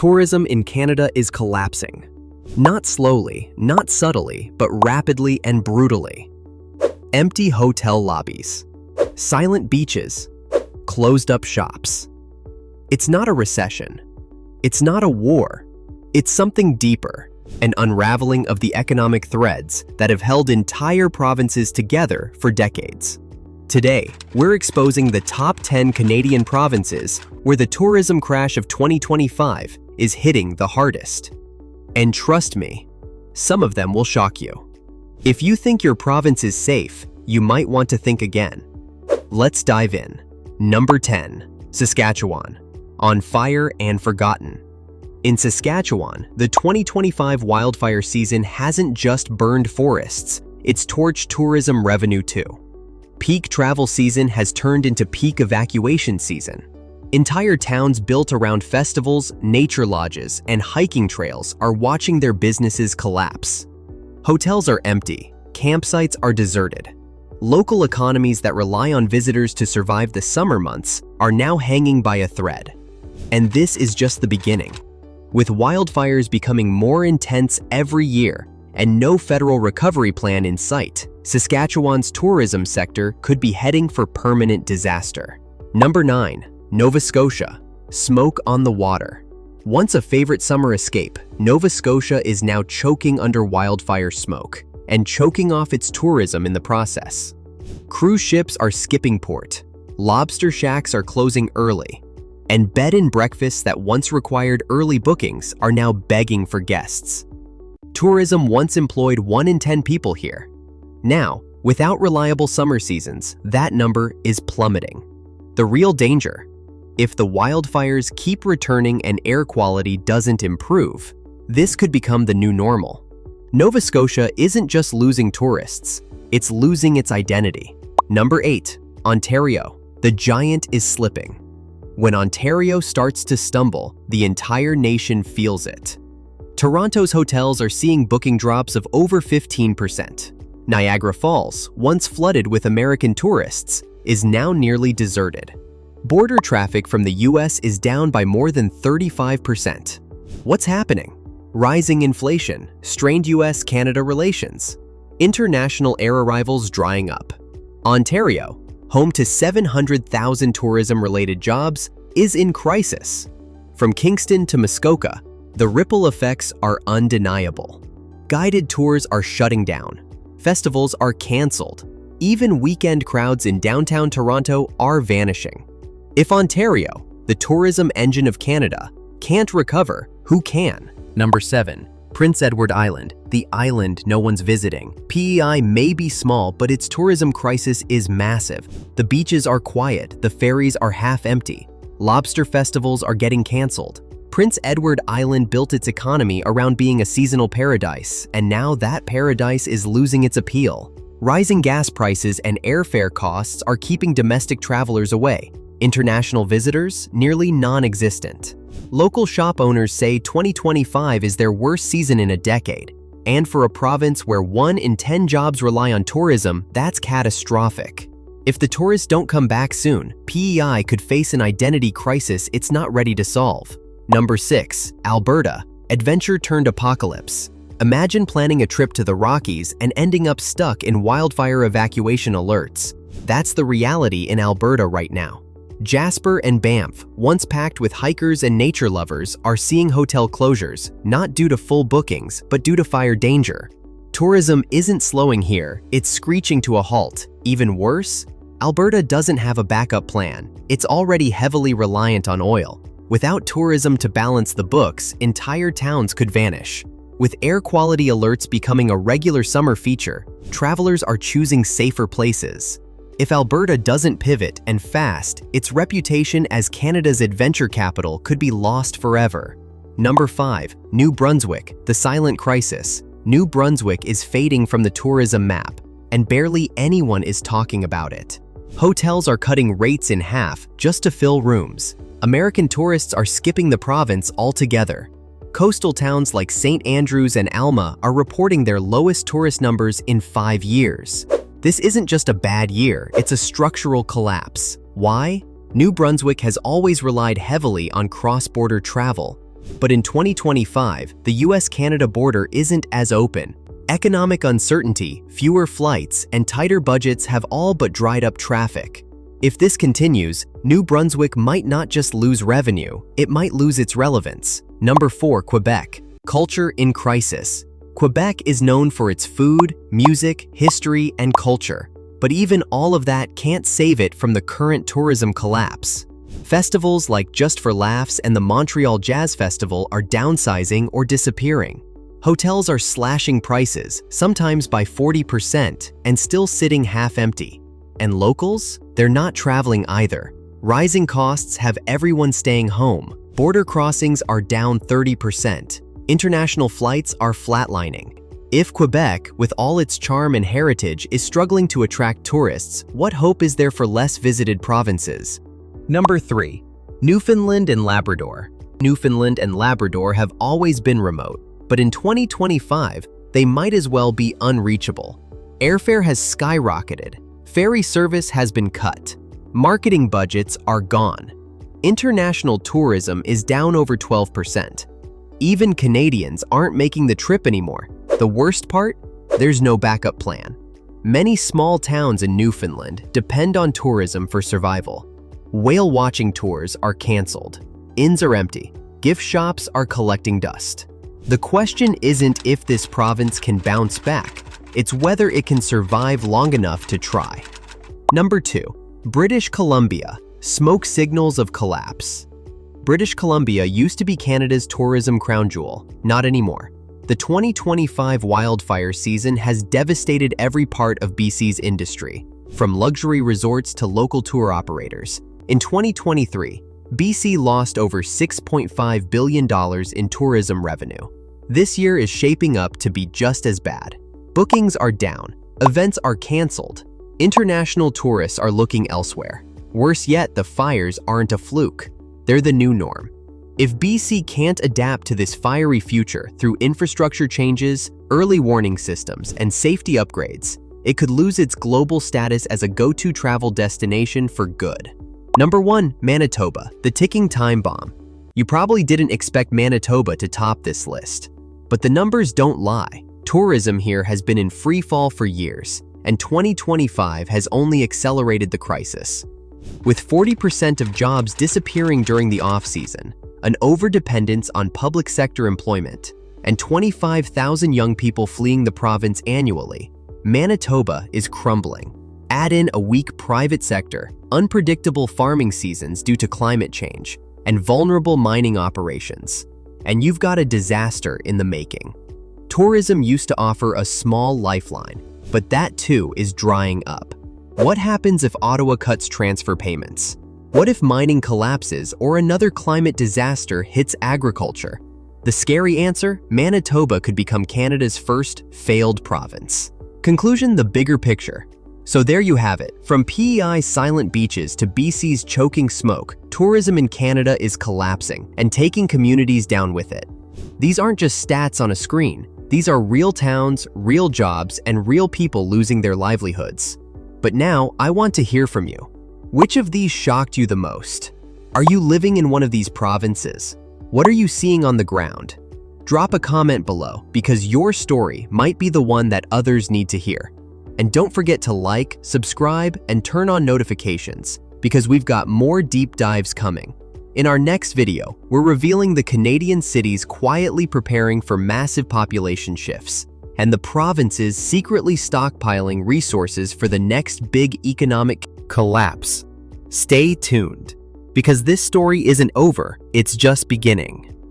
Tourism in Canada is collapsing. Not slowly, not subtly, but rapidly and brutally. Empty hotel lobbies, silent beaches, closed-up shops. It's not a recession. It's not a war. It's something deeper, an unraveling of the economic threads that have held entire provinces together for decades. Today, we're exposing the top 10 Canadian provinces where the tourism crash of 2025 is hitting the hardest. And trust me, some of them will shock you. If you think your province is safe, you might want to think again. Let's dive in. Number 10, Saskatchewan. On fire and forgotten. In Saskatchewan, the 2025 wildfire season hasn't just burned forests, it's torched tourism revenue too. Peak travel season has turned into peak evacuation season. Entire towns built around festivals, nature lodges, and hiking trails are watching their businesses collapse. Hotels are empty, campsites are deserted. Local economies that rely on visitors to survive the summer months are now hanging by a thread. And this is just the beginning. With wildfires becoming more intense every year and no federal recovery plan in sight, Saskatchewan's tourism sector could be heading for permanent disaster. Number 9, Nova Scotia. Smoke on the water. Once a favorite summer escape, Nova Scotia is now choking under wildfire smoke and choking off its tourism in the process. Cruise ships are skipping port, lobster shacks are closing early, and bed and breakfasts that once required early bookings are now begging for guests. Tourism once employed 1 in 10 people here. Now, without reliable summer seasons, that number is plummeting. The real danger: if the wildfires keep returning and air quality doesn't improve, this could become the new normal. Nova Scotia isn't just losing tourists, it's losing its identity. Number 8, Ontario. The giant is slipping. When Ontario starts to stumble, the entire nation feels it. Toronto's hotels are seeing booking drops of over 15%. Niagara Falls, once flooded with American tourists, is now nearly deserted. Border traffic from the US is down by more than 35%. What's happening? Rising inflation, strained US-Canada relations, international air arrivals drying up. Ontario, home to 700,000 tourism-related jobs, is in crisis. From Kingston to Muskoka, the ripple effects are undeniable. Guided tours are shutting down. Festivals are canceled. Even weekend crowds in downtown Toronto are vanishing. If Ontario, the tourism engine of Canada, can't recover, who can? Number 7, Prince Edward Island, the island no one's visiting. PEI may be small, but its tourism crisis is massive. The beaches are quiet, the ferries are half empty. Lobster festivals are getting canceled. Prince Edward Island built its economy around being a seasonal paradise, and now that paradise is losing its appeal. Rising gas prices and airfare costs are keeping domestic travelers away. International visitors, nearly non-existent. Local shop owners say 2025 is their worst season in a decade. And for a province where 1 in 10 jobs rely on tourism, that's catastrophic. If the tourists don't come back soon, PEI could face an identity crisis it's not ready to solve. Number 6, Alberta. Adventure turned apocalypse. Imagine planning a trip to the Rockies and ending up stuck in wildfire evacuation alerts. That's the reality in Alberta right now. Jasper and Banff, once packed with hikers and nature lovers, are seeing hotel closures, not due to full bookings, but due to fire danger. Tourism isn't slowing here, it's screeching to a halt. Even worse, Alberta doesn't have a backup plan. It's already heavily reliant on oil. Without tourism to balance the books, entire towns could vanish. With air quality alerts becoming a regular summer feature, travelers are choosing safer places. If Alberta doesn't pivot and fast, its reputation as Canada's adventure capital could be lost forever. Number 5, New Brunswick, the silent crisis. New Brunswick is fading from the tourism map, and barely anyone is talking about it. Hotels are cutting rates in half just to fill rooms. American tourists are skipping the province altogether. Coastal towns like St. Andrews and Alma are reporting their lowest tourist numbers in 5 years. This isn't just a bad year, it's a structural collapse. Why? New Brunswick has always relied heavily on cross-border travel, But in 2025, the US-Canada border isn't as open. Economic uncertainty, fewer flights, and tighter budgets have all but dried up traffic. If this continues, New Brunswick might not just lose revenue, it might lose its relevance. Number 4, Quebec. Culture in crisis. Quebec is known for its food, music, history, and culture. But even all of that can't save it from the current tourism collapse. Festivals like Just for Laughs and the Montreal Jazz Festival are downsizing or disappearing. Hotels are slashing prices, sometimes by 40%, and still sitting half empty. And locals? They're not traveling either. Rising costs have everyone staying home. Border crossings are down 30%. International flights are flatlining. If Quebec, with all its charm and heritage, is struggling to attract tourists, what hope is there for less visited provinces? Number 3. Newfoundland and Labrador. Newfoundland and Labrador have always been remote, but in 2025, they might as well be unreachable. Airfare has skyrocketed. Ferry service has been cut. Marketing budgets are gone. International tourism is down over 12%. Even Canadians aren't making the trip anymore. The worst part? There's no backup plan. Many small towns in Newfoundland depend on tourism for survival. Whale watching tours are canceled. Inns are empty. Gift shops are collecting dust. The question isn't if this province can bounce back, it's whether it can survive long enough to try. Number 2. British Columbia. Smoke signals of collapse. British Columbia used to be Canada's tourism crown jewel, not anymore. The 2025 wildfire season has devastated every part of BC's industry, from luxury resorts to local tour operators. In 2023, BC lost over $6.5 billion in tourism revenue. This year is shaping up to be just as bad. Bookings are down, events are canceled, international tourists are looking elsewhere. Worse yet, the fires aren't a fluke. They're the new norm. If BC can't adapt to this fiery future through infrastructure changes, early warning systems, and safety upgrades, it could lose its global status as a go-to travel destination for good. Number 1. Manitoba, the ticking time bomb. You probably didn't expect Manitoba to top this list. But the numbers don't lie. Tourism here has been in free fall for years, and 2025 has only accelerated the crisis. With 40% of jobs disappearing during the off-season, an overdependence on public sector employment, and 25,000 young people fleeing the province annually, Manitoba is crumbling. Add in a weak private sector, unpredictable farming seasons due to climate change, and vulnerable mining operations, and you've got a disaster in the making. Tourism used to offer a small lifeline, but that too is drying up. What happens if Ottawa cuts transfer payments? What if mining collapses or another climate disaster hits agriculture? The scary answer? Manitoba could become Canada's first failed province. Conclusion: the bigger picture. So there you have it. From PEI's silent beaches to BC's choking smoke, tourism in Canada is collapsing and taking communities down with it. These aren't just stats on a screen. These are real towns, real jobs, and real people losing their livelihoods. But now, I want to hear from you. Which of these shocked you the most? Are you living in one of these provinces? What are you seeing on the ground? Drop a comment below, because your story might be the one that others need to hear. And don't forget to like, subscribe, and turn on notifications, because we've got more deep dives coming. In our next video, we're revealing the Canadian cities quietly preparing for massive population shifts, and the provinces secretly stockpiling resources for the next big economic collapse. Stay tuned, because this story isn't over, it's just beginning.